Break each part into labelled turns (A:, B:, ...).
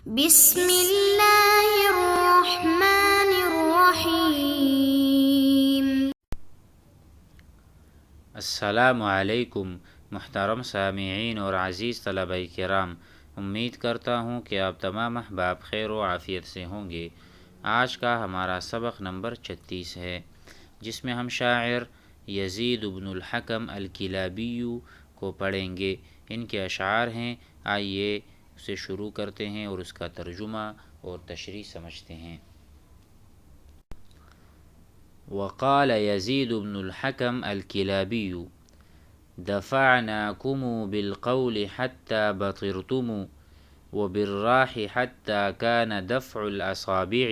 A: بسم اللہ الرحمن الرحیم۔
B: السلام علیکم محترم سامعین اور عزیز طلبہ کرام، امید کرتا ہوں کہ آپ تمام احباب خیر و عافیت سے ہوں گے۔ آج کا ہمارا سبق نمبر 36 ہے، جس میں ہم شاعر یزید بن الحکم الکلابی کو پڑھیں گے۔ ان کے اشعار ہیں، آئیے اسے شروع کرتے ہیں اور اس کا ترجمہ اور تشریح سمجھتے ہیں۔ وقال يزيد بن الحكم الكلابي: دفعناكم بالقول حتى بطرتم، وبالراح حتى كان دفع الأصابع،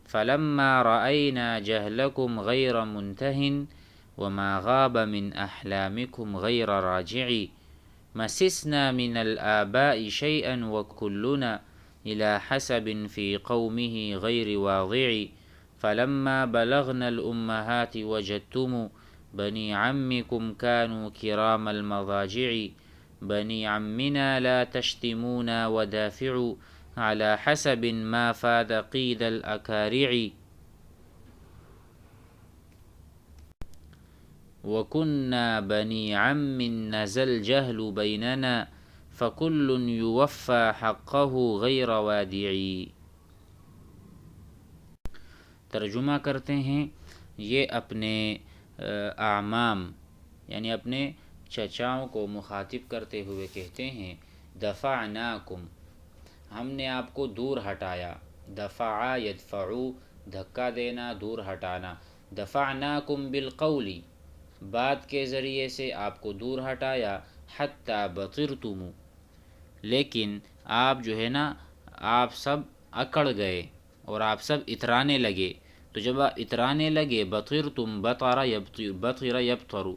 B: فلما رأينا جهلكم غير منته، وما غاب من أحلامكم غير راجع، مسسنا من الآباء شيئا وكلنا إلى حسب في قومه غير واضع، فلما بلغنا الأمهات وجدتم بني عمكم كانوا كرام المضاجع، بني عمنا لا تشتمونا ودافعوا على حسب ما فاد قيد الأكارع، وكنا بني عم نزل الجهل بيننا، فكل يوفى حقه غير وادعي۔ ترجمہ کرتے ہیں، یہ اپنے اعمام یعنی اپنے چچاؤں کو مخاطب کرتے ہوئے کہتے ہیں، دفعناکم، ہم نے آپ کو دور ہٹایا۔ دفع یدفعو، دھکا دینا، دور ہٹانا۔ دفعناکم بالقول، بات کے ذریعے سے آپ کو دور ہٹایا۔ حتی بطرتم، لیکن آپ جو ہے نا، آپ سب اکڑ گئے اور آپ سب اترانے لگے۔ تو جب آپ اترانے لگے، بطرتم، بطر یبطر،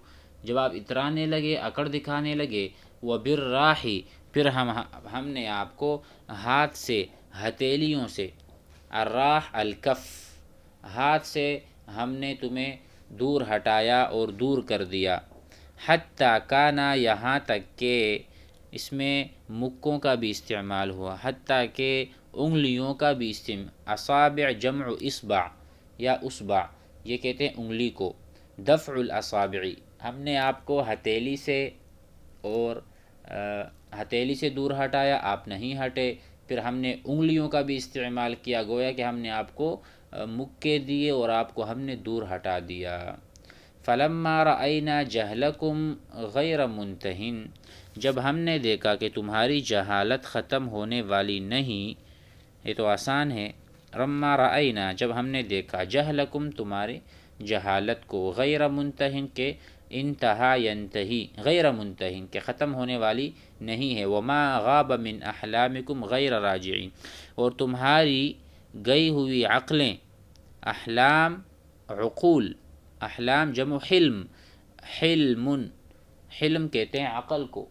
B: جب آپ اترانے لگے، اکڑ دکھانے لگے، وبالراح، پھر ہم نے آپ کو ہاتھ سے، ہتھیلیوں سے، الراح الکف، ہاتھ سے ہم نے تمہیں دور ہٹایا اور دور کر دیا۔ حتی کانا، یہاں تک کہ، اس میں مکوں کا بھی استعمال ہوا، حتیٰ کہ انگلیوں کا بھی استعمال۔ اصابع جمع اصبع یا اصبع، یہ کہتے ہیں انگلی کو۔ دفع الاصابع، ہم نے آپ کو ہتھیلی سے اور ہتھیلی سے دور ہٹایا، آپ نہیں ہٹے۔ پھر ہم نے انگلیوں کا بھی استعمال کیا، گویا کہ ہم نے آپ کو مکے دیے اور آپ کو ہم نے دور ہٹا دیا۔ فلما رأینا جہلکم غیر منتہ، جب ہم نے دیکھا کہ تمہاری جہالت ختم ہونے والی نہیں، یہ تو آسان ہے۔ رما رأینا، جب ہم نے دیکھا، جہلکم، تمہاری جہالت کو، غیر منتہ، کے انتہا ینتہی، غیر منتہ، کے ختم ہونے والی نہیں ہے۔ وما غاب من احلامکم غیر راجع، اور تمہاری گئی ہوئی عقلیں، احلام عقول، احلام جمع حلم، حلم کہتے ہیں عقل کو۔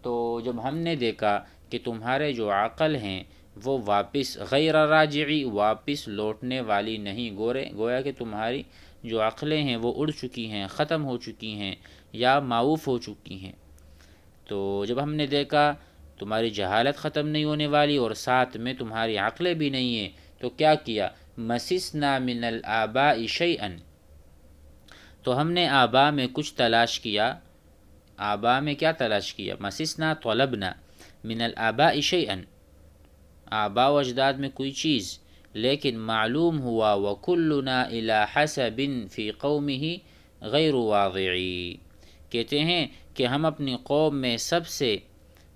B: تو جب ہم نے دیکھا کہ تمہارے جو عقل ہیں وہ واپس، غیر راجعی، واپس لوٹنے والی نہیں، گویا کہ تمہاری جو عقلیں ہیں وہ اڑ چکی ہیں، ختم ہو چکی ہیں یا معوف ہو چکی ہیں۔ تو جب ہم نے دیکھا تمہاری جہالت ختم نہیں ہونے والی اور ساتھ میں تمہاری عقلیں بھی نہیں ہیں، تو کیا کیا؟ مسسنا من الآباء شیئا، تو ہم نے آباء میں کچھ تلاش کیا۔ آباء میں کیا تلاش کیا؟ مسسنا، طلبنا، من الآباء شیئا، آباء و اجداد میں کوئی چیز، لیکن معلوم ہوا وکلنا الی حسب فی قومہ غیر واضعی، کہتے ہیں کہ ہم اپنی قوم میں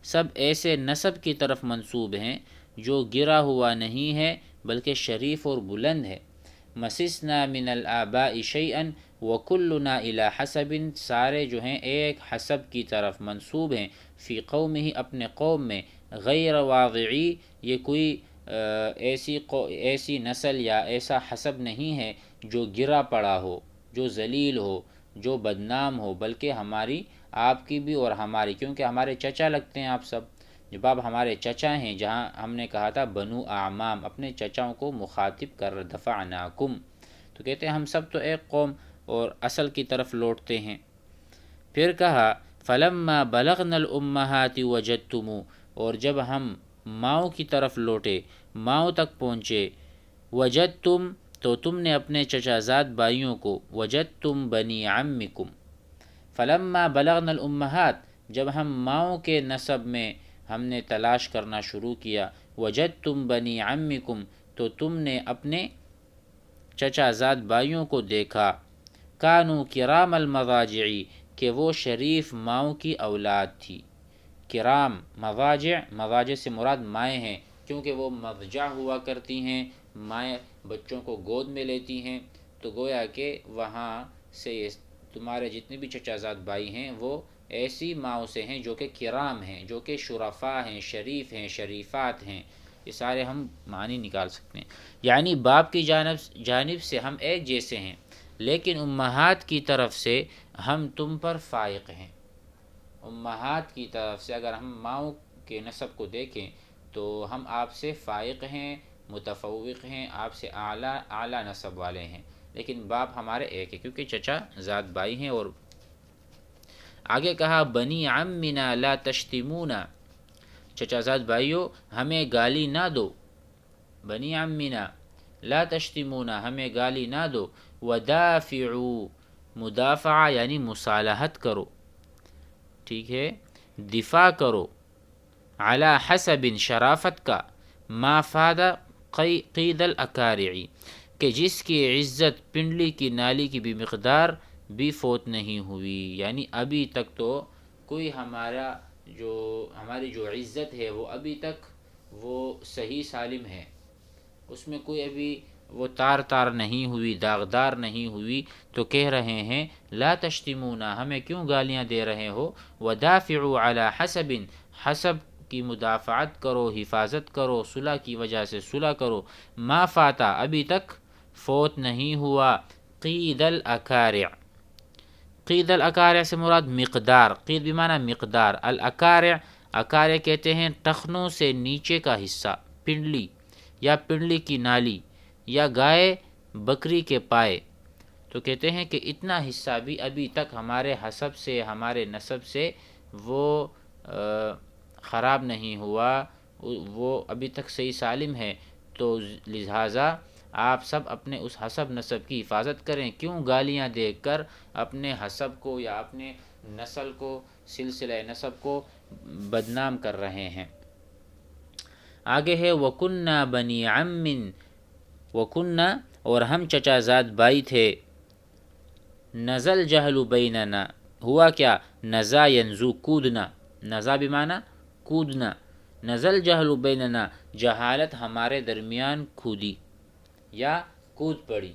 B: سب ایسے نسب کی طرف منسوب ہیں جو گرا ہوا نہیں ہے بلکہ شریف اور بلند ہے۔ مسسنا من الآباء شیئا وکلنا الی حسب، سارے جو ہیں ایک حسب کی طرف منسوب ہیں، فی قومہ، اپنے قوم میں، غیر واضعی، یہ کوئی ایسی نسل یا ایسا حسب نہیں ہے جو گرا پڑا ہو، جو ذلیل ہو، جو بدنام ہو، بلکہ ہماری، آپ کی بھی اور ہماری، کیونکہ ہمارے چچا لگتے ہیں آپ سب، جب آپ ہمارے چچا ہیں، جہاں ہم نے کہا تھا بنو اعمام، اپنے چچاؤں کو مخاطب کر، دفعناکم، تو کہتے ہیں ہم سب تو ایک قوم اور اصل کی طرف لوٹتے ہیں۔ پھر کہا فلما بلغنا الامہات وجدتم، اور جب ہم ماؤں کی طرف لوٹے، ماؤں تک پہنچے، وجدتم تو تم نے اپنے چچا زاد بھائیوں کو، وجدتم بنی عمکم، فلما بلغنا الامہات جب ہم ماؤں کے نسب میں ہم نے تلاش کرنا شروع کیا، وجدتم بنی عمکم تو تم نے اپنے چچا زاد بھائیوں کو دیکھا، کانوا کرام المضاجع کہ وہ شریف ماؤں کی اولاد تھی۔ کرام مضاجع، مضاجع سے مراد مائیں ہیں، کیونکہ وہ مضجع ہوا کرتی ہیں، مائیں بچوں کو گود میں لیتی ہیں، تو گویا کہ وہاں سے تمہارے جتنے بھی چچا زاد بھائی ہیں وہ ایسی ماؤں سے ہیں جو کہ کرام ہیں، جو کہ شرفاء ہیں، شریف ہیں، شریفات ہیں۔ یہ سارے ہم معنی نکال سکتے ہیں، یعنی باپ کی جانب سے ہم ایک جیسے ہیں، لیکن امہات کی طرف سے ہم تم پر فائق ہیں۔ امہات کی طرف سے اگر ہم ماؤں کے نسب کو دیکھیں تو ہم آپ سے فائق ہیں، متفوق ہیں، آپ سے اعلیٰ نسب والے ہیں، لیکن باپ ہمارے ایک ہے کیونکہ چچا زاد بھائی ہیں۔ اور آگے کہا بنی عمنا لا تشتمونا، چچا زاد بھائیو ہمیں گالی نہ دو، بنی عمنا لا تشتمونا ہمیں گالی نہ دو، ودافعوا مدافعہ یعنی مصالحت کرو، ٹھیک ہے، دفاع کرو، علی حسب شرافت کا، ما فاد قید الاکارعی کہ جس کی عزت پنڈلی کی نالی کی بھی مقدار بھی فوت نہیں ہوئی، یعنی ابھی تک تو کوئی ہماری جو عزت ہے وہ ابھی تک وہ صحیح سالم ہے، اس میں کوئی ابھی وہ تار نہیں ہوئی، داغدار نہیں ہوئی، تو کہہ رہے ہیں لا تشتمونا ہمیں کیوں گالیاں دے رہے ہو، ودافعوا علی حسب حسب کی مدافعت کرو، حفاظت کرو، صلح کی وجہ سے صلح کرو، ما فاتا ابھی تک فوت نہیں ہوا، قید الاکارع، قید الاکارع سے مراد مقدار، قید بمعنی مقدار، الاکارع اکارع کہتے ہیں ٹخنوں سے نیچے کا حصہ، پنڈلی یا پنڈلی کی نالی یا گائے بکری کے پائے، تو کہتے ہیں کہ اتنا حصہ بھی ابھی تک ہمارے حسب سے، ہمارے نسب سے وہ خراب نہیں ہوا، وہ ابھی تک صحیح سالم ہے، تو لہٰذا آپ سب اپنے اس حسب نسب کی حفاظت کریں، کیوں گالیاں دے کر اپنے حسب کو یا اپنے نسل کو، سلسلہ نسب کو بدنام کر رہے ہیں۔ آگے ہے وَكُنَّا بَنِي عَمٍّ، وَكُنَّا اور ہم چچا زاد بھائی تھے، نزل جہل بیننا ہوا کیا، نزا ینزو کودنا، نزا بمعنی کودنا، نزل جہل بیننا جہالت ہمارے درمیان کھودی یا کود پڑی،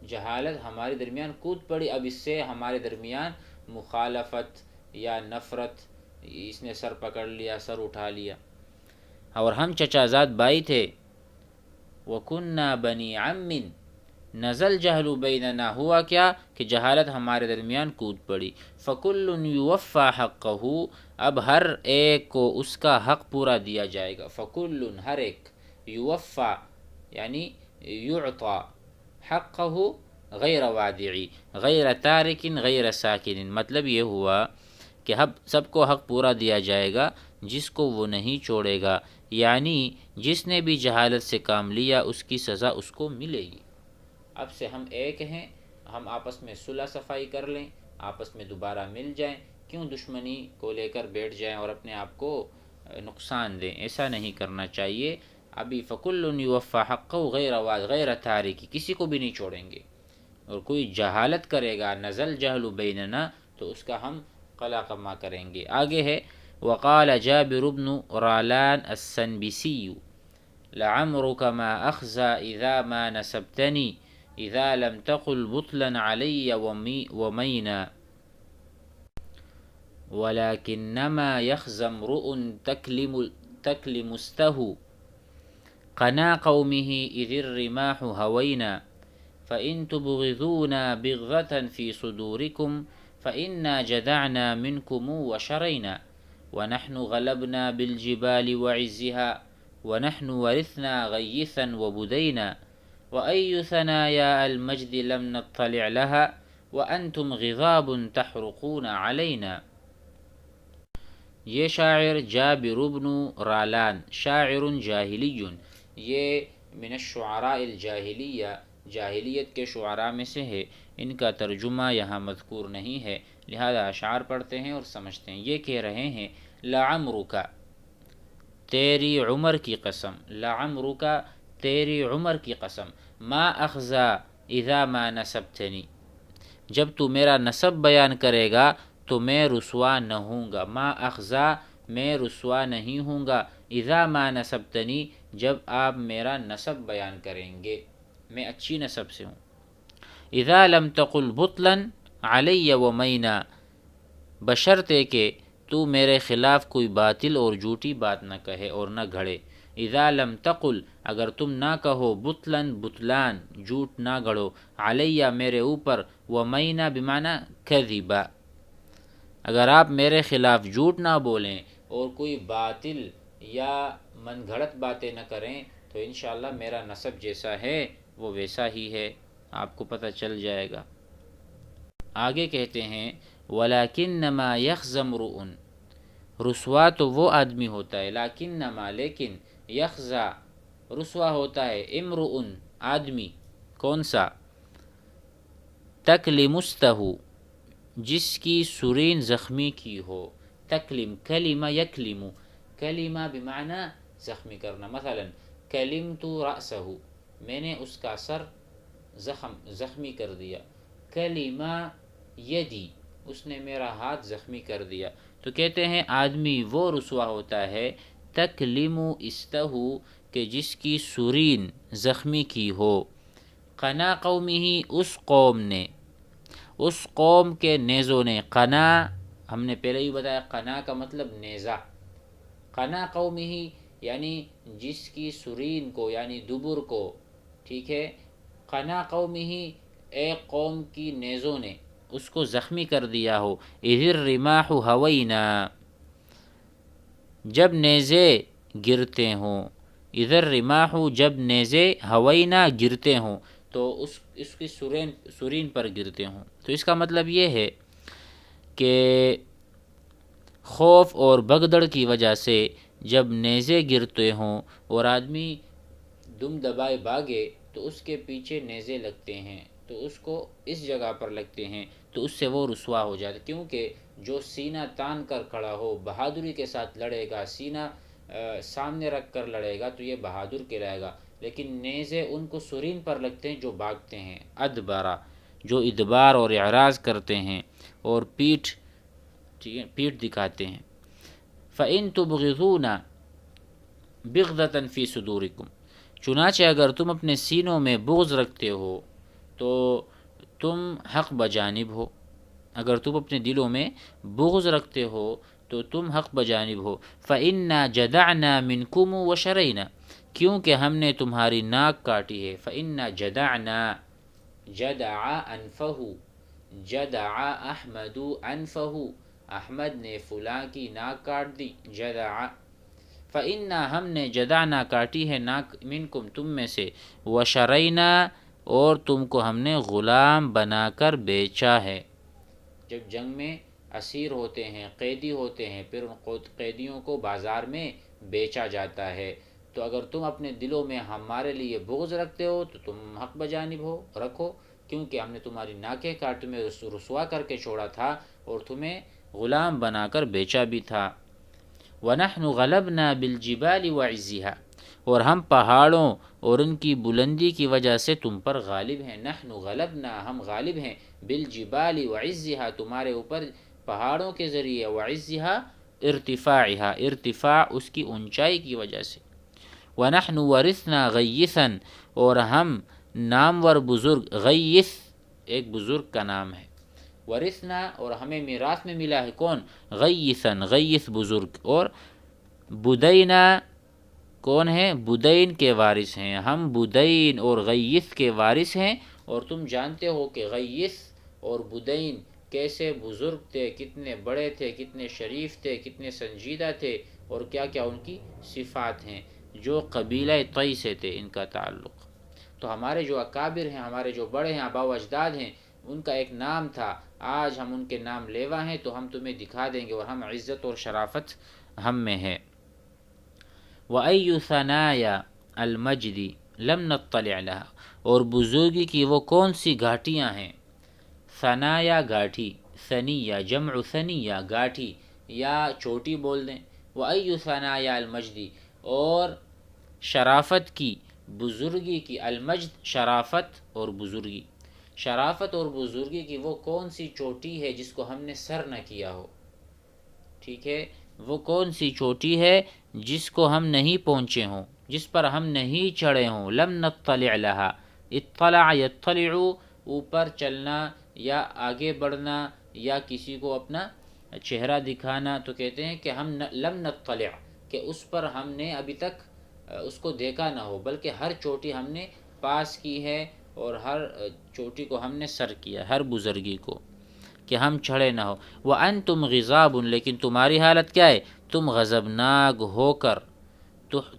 B: جہالت ہمارے درمیان کود پڑی، اب اس سے ہمارے درمیان مخالفت یا نفرت، اس نے سر پکڑ لیا، سر اٹھا لیا، اور ہم چچا زاد بھائی تھے، وَكُنَّا بَنِي عَمٍّ نزل جہل بیننا ہوا کیا کہ جہالت ہمارے درمیان کود پڑی، فَكُلٌّ يُوَفَّى حَقَّهُ اب ہر ایک کو اس کا حق پورا دیا جائے گا، فَكُلٌّ ہر ایک، يُوَفَّى یعنی يُعْطَى حَقَّهُ غیر وادعی غیر تارکن غیر ساکن، مطلب یہ ہوا کہ سب کو حق پورا دیا جائے گا، جس کو وہ نہیں چھوڑے گا، یعنی جس نے بھی جہالت سے کام لیا اس کی سزا اس کو ملے گی۔ اب سے ہم ایک ہیں، ہم آپس میں صلح صفائی کر لیں، آپس میں دوبارہ مل جائیں، کیوں دشمنی کو لے کر بیٹھ جائیں اور اپنے آپ کو نقصان دیں، ایسا نہیں کرنا چاہیے۔ ابھی فَكُلٌّ يُوَفَّى حَقَّهُ غیر تارکی، کسی کو بھی نہیں چھوڑیں گے، اور کوئی جہالت کرے گا، نزل جہل بیننا، تو اس کا ہم قلع قمع کریں گے۔ آگے ہے وقال جابر بن رالان السنبسی لعمرك ما أخزى إذا ما نسبتني إذا لم تقل بطلا علي ومينا ولكنما يخزى امرؤ تكلمسته قنا قومه إذ الرماح هوينا فإن تبغضونا بغضة في صدوركم فإنا جدعنا منكم وشرينا ونحن غلبنا بالجبال وعزها ونحن ورثنا غيثا وبدينا وأي ثنايا المجد لم نطلع لها وأنتم غضاب تحرقون علينا۔ یہ شاعر جابر بن رالان شاعر جاہلی، یہ من الشعراء الجاہلیہ، جاہلیت کے شعراء میں سے ہے۔ ان کا ترجمہ یہاں مذکور نہیں ہے، لہذا اشعار پڑھتے ہیں اور سمجھتے ہیں۔ یہ کہہ رہے ہیں لعمرک، تیری عمر کی قسم، لعمرک تیری عمر کی قسم، ما اخزا اذا ما نسبتنی، جب تو میرا نسب بیان کرے گا تو میں رسوا نہ ہوں گا، ما اخزا میں رسوا نہیں ہوں گا، اذا ما نسبتنی جب آپ میرا نسب بیان کریں گے، میں اچھی نسب سے ہوں۔ اذا لم تقل بطلا علی ومینا، بشرطے کہ تو میرے خلاف کوئی باطل اور جھوٹی بات نہ کہے اور نہ گھڑے۔ اذا لم تقل اگر تم نہ کہو بطلاً بطلان جھوٹ نہ گھڑو، علیہ میرے اوپر، ومینا بمعنی کذبا، اگر آپ میرے خلاف جھوٹ نہ بولیں اور کوئی باطل یا من گھڑت باتیں نہ کریں تو انشاءاللہ میرا نسب جیسا ہے وہ ویسا ہی ہے، آپ کو پتہ چل جائے گا۔ آگے کہتے ہیں وَلَكِنَّمَا يَخْزَ امْرُؤٌ، رسوا تو وہ آدمی ہوتا ہے، لیکنما لیکن، یخزا رسوا ہوتا ہے، امرؤ آدمی، کون سا؟ تکلمستہ جس کی سرین زخمی کی ہو، تکلم کلمہ یکلم، کلمہ بمعنی زخمی کرنا، مثلا کلمت رأسہ میں نے اس کا سر زخمی کر دیا، کلمہ یدی اس نے میرا ہاتھ زخمی کر دیا، تو کہتے ہیں آدمی وہ رسوا ہوتا ہے تکلم استہ کہ جس کی سرین زخمی کی ہو، قنا قومی اس قوم نے، اس قوم کے نیزوں نے، قنا ہم نے پہلے ہی بتایا قنا کا مطلب نیزہ، قنا قومی یعنی جس کی سرین کو یعنی دبر کو، ٹھیک ہے، قنا قومی ایک قوم کی نیزوں نے اس کو زخمی کر دیا ہو، اذ الرماح ہوینا جب نیزے گرتے ہوں، اذ الرماح جب نیزے ہوینا گرتے ہوں تو اس کی سرین پر گرتے ہوں، تو اس کا مطلب یہ ہے کہ خوف اور بغدڑ کی وجہ سے جب نیزے گرتے ہوں اور آدمی دم دبائے بھاگے تو اس کے پیچھے نیزے لگتے ہیں، تو اس کو اس جگہ پر لگتے ہیں تو اس سے وہ رسوا ہو جاتا ہے، کیونکہ جو سینہ تان کر کھڑا ہو، بہادری کے ساتھ لڑے گا، سینہ سامنے رکھ کر لڑے گا تو یہ بہادر کہلائے گا، لیکن نیزے ان کو سرین پر لگتے ہیں جو بھاگتے ہیں، ادبارہ جو ادبار اور اعراض کرتے ہیں اور پیٹھ دکھاتے ہیں۔ فَإِن تُبْغِضُونَ بِغْضَةً فِي صُدُورِكُمْ، چنانچہ اگر تم اپنے سینوں میں بغض رکھتے ہو تو تم حق بجانب ہو، اگر تم اپنے دلوں میں بغض رکھتے ہو تو تم حق بجانب ہو، فَإِنَّا جَدَعْنَا مِنْكُمْ وَشَرَيْنَا کیونکہ ہم نے تمہاری ناک کاٹی ہے، فَإِنَّا جَدَعْنَا جَدَعَ أَنفَهُ جَدَعَ أَحْمَدُ أَنفَهُ احمد نے فلاں کی ناک کاٹ دی، جدع، فَإِنَّا ہم نے جدعنا کاٹی ہے ناک، منکم تم میں سے، وشرینا اور تم کو ہم نے غلام بنا کر بیچا ہے۔ جب جنگ میں اسیر ہوتے ہیں، قیدی ہوتے ہیں، پھر ان قیدیوں کو بازار میں بیچا جاتا ہے، تو اگر تم اپنے دلوں میں ہمارے لیے بغض رکھتے ہو تو تم حق بجانب رکھو، کیونکہ ہم نے تمہاری ناکیں کاٹ تمہیں رسوا کر کے چھوڑا تھا اور تمہیں غلام بنا کر بیچا بھی تھا۔ وَنَحْنُ غَلَبْنَا بِالْجِبَالِ وَعِزِّهَا اور ہم پہاڑوں اور ان کی بلندی کی وجہ سے تم پر غالب ہیں، نحن غلبنا ہم غالب ہیں، بالجبال وعزها تمہارے اوپر پہاڑوں کے ذریعے، وعزها ارتفاعها ارتفاع اس کی اونچائی کی وجہ سے، وَنَحْنُ وَرِثْنَا غَيِّثًا اور ہم نامور بزرگ، غیث ایک بزرگ کا نام ہے، ورثنا اور ہمیں میراث میں ملا ہے کون؟ غیثاً غیث بزرگ، اور بدینا کون ہے؟ بدین کے وارث ہیں، ہم بدین اور غیث کے وارث ہیں، اور تم جانتے ہو کہ غیث اور بدین کیسے بزرگ تھے، کتنے بڑے تھے، کتنے شریف تھے، کتنے سنجیدہ تھے، اور کیا کیا ان کی صفات ہیں، جو قبیلہ طی سے تھے ان کا تعلق۔ تو ہمارے جو اکابر ہیں، ہمارے جو بڑے ہیں، آباء و اجداد ہیں، ان کا ایک نام تھا، آج ہم ان کے نام لیوا ہیں تو ہم تمہیں دکھا دیں گے، اور ہم عزت اور شرافت ہم میں ہے۔ وَأَيُّ ثَنَايَا الْمَجْدِ لَمْ نَطَّلِعْ لَهَا، اور بزرگی کی وہ کون سی گھاٹیاں ہیں، ثنایا گاٹھی، ثنیہ جمع ثنیہ گاٹھی یا چوٹی بول دیں، وَأَيُّ ثَنَايَا الْمَجْدِ، اور شرافت کی، بزرگی کی، المجد شرافت اور بزرگی، شرافت اور بزرگی کی وہ کون سی چوٹی ہے جس کو ہم نے سر نہ کیا ہو، ٹھیک ہے، وہ کون سی چوٹی ہے جس کو ہم نہیں پہنچے ہوں، جس پر ہم نہیں چڑھے ہوں، لم نطلع لها، اطلع یطلع اوپر چلنا یا آگے بڑھنا یا کسی کو اپنا چہرہ دکھانا، تو کہتے ہیں کہ ہم لم نطلع، کہ اس پر ہم نے ابھی تک اس کو دیکھا نہ ہو، بلکہ ہر چوٹی ہم نے پاس کی ہے اور ہر چوٹی کو ہم نے سر کیا، ہر بزرگی کو، کہ ہم چڑھے نہ ہو۔ وَأَنْتُمْ غِضَابٌ، لیکن تمہاری حالت کیا ہے، تم غضبناک ہو کر،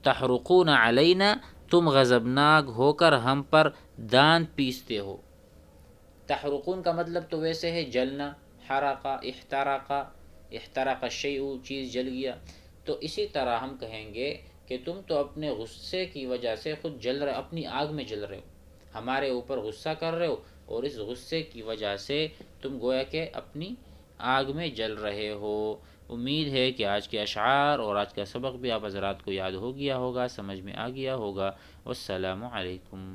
B: تحرقون علینا، تم غضبناک ہو کر ہم پر دانت پیستے ہو۔ تحرقون کا مطلب تو ویسے ہے جلنا، حرقہ، احترقہ، احترق الشیء، چیز جل گیا، تو اسی طرح ہم کہیں گے کہ تم تو اپنے غصے کی وجہ سے خود جل رہے، اپنی آگ میں جل رہے ہو، ہمارے اوپر غصہ کر رہے ہو، اور اس غصے کی وجہ سے تم گویا کہ اپنی آگ میں جل رہے ہو۔ امید ہے کہ آج کے اشعار اور آج کا سبق بھی آپ حضرات کو یاد ہو گیا ہوگا، سمجھ میں آ گیا ہوگا۔ والسلام علیکم۔